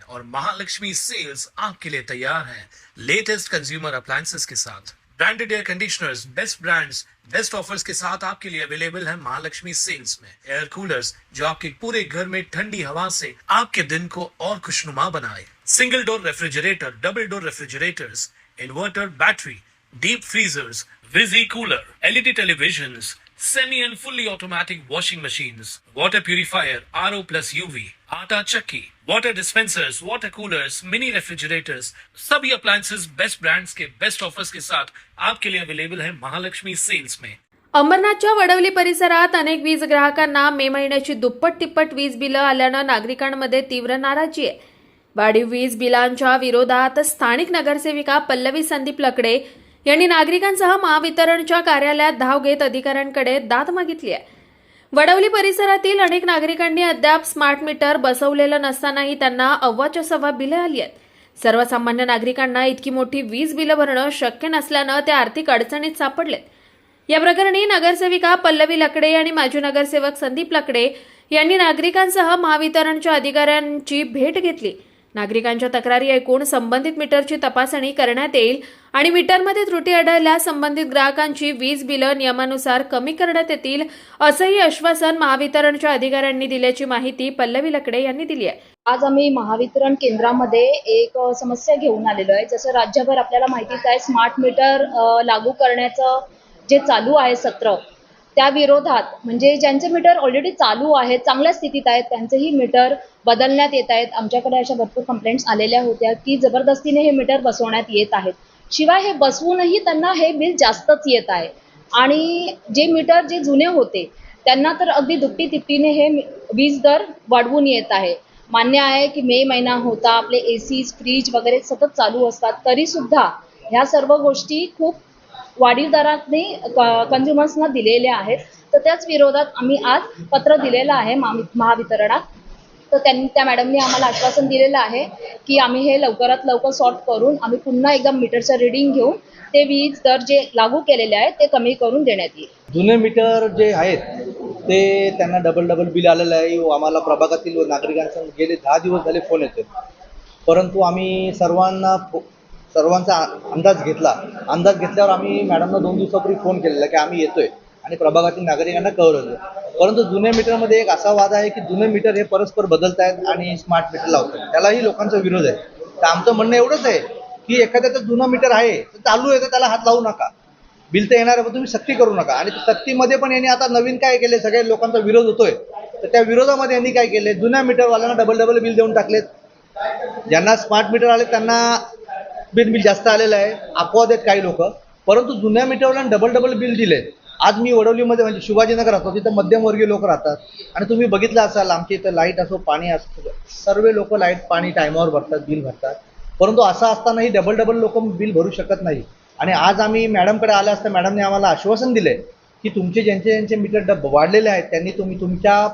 और महालक्ष्मी सेल्स आपके लिए तैयार है लेटेस्ट कंज्यूमर अप्लायंसेस के साथ। Branded air conditioners, best brands, best offers के साथ आपके लिए अवेलेबल है महालक्ष्मी सेल्स में। एयर कूलर्स जो आपके पूरे घर में ठंडी हवा से आपके दिन को और खुशनुमा बनाए। Single door refrigerator, double door refrigerators, inverter battery, deep freezers, visi cooler, LED televisions, semi and fully automatic washing machines, water purifier, RO plus UV, आटा चक्की, water dispensers, water coolers, mini refrigerators, सभी appliances best brands के best offers के साथ आपके लिए available है Mahalaxmi sales में। अंबरनाथच्या वडवली परिसरात अनेक वीज ग्राहकांना मे महिन्याची दुप्पट तिप्पट वीज बिलं आल्यानं नागरिकांमध्ये तीव्र नाराजी आहे। वाढीव वीज बिलांच्या विरोधात स्थानिक नगरसेविका पल्लवी संदीप लकडे यांनी नागरिकांसह महावितरणच्या कार्यालयात धाव घेत अधिकाऱ्यांकडे दाद मागितली आहे। वडवली परिसरातील अनेक नागरिकांनी अद्याप स्मार्ट मीटर बसवलेलं नसतानाही त्यांना अव्वाच्या सव्वा बिलं आली आहेत। सर्वसामान्य नागरिकांना इतकी मोठी वीज बिलं भरणं शक्य नसल्यानं ते आर्थिक अडचणीत सापडलेत। या प्रकरणी नगरसेविका पल्लवी लकडे आणि माजी नगरसेवक संदीप लकडे यांनी नागरिकांसह महावितरणच्या अधिकाऱ्यांची भेट घेतली। नागरिकांच्या तक्रारी ऐकून संबंधित मीटरची तपासणी करण्यात येईल आणि मीटरमध्ये त्रुटी आढळल्यास संबंधित ग्राहकांची वीज बिलं नियमानुसार कमी करण्यात येतील असंही आश्वासन महावितरणच्या अधिकाऱ्यांनी दिल्याची माहिती पल्लवी लकडे यांनी दिली आहे। आज आम्ही महावितरण केंद्रामध्ये एक समस्या घेऊन आलेलो आहे। जसं राज्यभर आपल्याला माहितीच आहे स्मार्ट मीटर लागू करण्याचं जे चालू आहे सत्र, त्या विरोधात म्हणजे ज्यांचे मीटर ऑलरेडी चालू आहेत, चांगल्या स्थितीत आहेत, त्यांचेही मीटर बदलण्यात येत आहेत। आमच्याकडे अशा भरपूर कंप्लेंट्स आलेल्या होत्या की जबरदस्तीने हे मीटर बसवण्यात येत आहेत। शिवाय हे बसवूनही त्यांना हे बिल जास्तच येत आहे आणि जे मीटर जे जुने होते त्यांना तर अगदी दुप्पटी तिप्पटीने हे वीज दर वाढवून येत आहे। मान्य आहे की मे महिना होता, आपले एसीज, फ्रीज वगैरे सतत चालू असतात, तरी सुद्धा ह्या सर्व गोष्टी खूप वाढीव दराने कंझ्युमर्सना दिलेल्या आहेत। तर त्याच विरोधात आम्ही आज पत्र दिलेलं आहे महावितरणात। तर त्या मॅडमने आम्हाला आश्वासन दिलेलं आहे की आम्ही हे लवकरात लवकर सॉर्ट करून आम्ही पुन्हा एकदा मीटरचं रीडिंग घेऊन ते वीज दर जे लागू केलेले आहेत ते कमी करून देण्यात येईल। जुने मीटर जे आहेत ते त्यांना डबल बिल आलेलं आहे। आम्हाला प्रभागातील नागरिकांचा गेले 10 दिवस झाले फोन येते, परंतु आम्ही सर्वांचा अंदाज घेतल्यावर आम्ही मॅडमना 2 दिवसापूर्वी फोन केलेला की आम्ही येतोय आणि प्रभागातील नागरिकांना कळवलं। परंतु जुने मीटरमध्ये एक असा वाद आहे की जुने मीटर हे परस्पर बदलतायत आणि स्मार्ट मीटर लावतात, त्यालाही लोकांचा विरोध आहे। तर आमचं म्हणणं एवढंच आहे की एखाद्याचं जुनं मीटर आहे तर चालू आहे तर त्याला हात लावू नका, बिल तर येणार आहे पण तुम्ही सक्ती करू नका। आणि सक्तीमध्ये पण यांनी आता नवीन काय केले, सगळे लोकांचा विरोध होतोय तर त्या विरोधामध्ये यांनी काय केले, जुन्या मीटरवाल्यांना डबल बिल देऊन टाकलेत। ज्यांना स्मार्ट मीटर आले त्यांना बिल जास्त आलेलं आहे, अपवाद आहेत काही लोक, परंतु जुन्या मीटरवाल्यांना डबल बिल दिले। आज मी वडवलीमध्ये म्हणजे शिवाजीनगर राहतो, तिथं मध्यमवर्गीय लोक राहतात आणि तुम्ही बघितलं असाल आमच्या इथं लाईट असो पाणी असो सर्व लोक लाईट पाणी टायमावर भरतात, बिल भरतात, परंतु असं असतानाही डबल लोक बिल भरू शकत नाही। आणि आज आम्ही मॅडमकडे आलं असता मॅडमने आम्हाला आश्वासन दिले की तुमचे ज्यांचे मीटर वाढलेले आहेत त्यांनी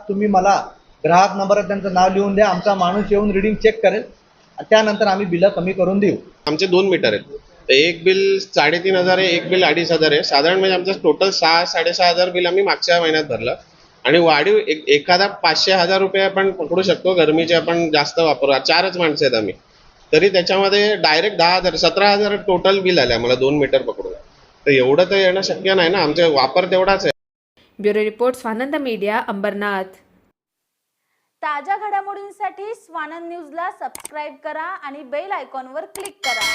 तुम्ही मला ग्राहक नंबर त्यांचं नाव लिहून द्या, आमचा माणूस येऊन रिडिंग चेक करेल, त्यानंतर आम्ही बिलं कमी करून देऊ। आमचे 2 मीटर आहेत, तर एक बिल 3,500 आहे, एक बिल 2,500 आहे। साधारण म्हणजे आमचं टोटल 6,000-6,500 बिल आम्ही मागच्या महिन्यात भरलं आणि वाढीव एखादा 500-1000 रुपये आपण पकडू शकतो। गरमीचे आपण जास्त वापरू, 4च माणसं आहेत आम्ही, तरी त्याच्यामध्ये डायरेक्ट 10,000-17,000 टोटल बिल आले आम्हाला 2 मीटर पकडून। तर एवढं तर येणं शक्य नाही ना, आमचा वापर तेवढाच आहे। Bureau report Swanand media, Ambernath. ताज्या घडामोडींसाठी स्वानंद न्यूजला सबस्क्राईब करा आणि बेल आयकॉनवर क्लिक करा।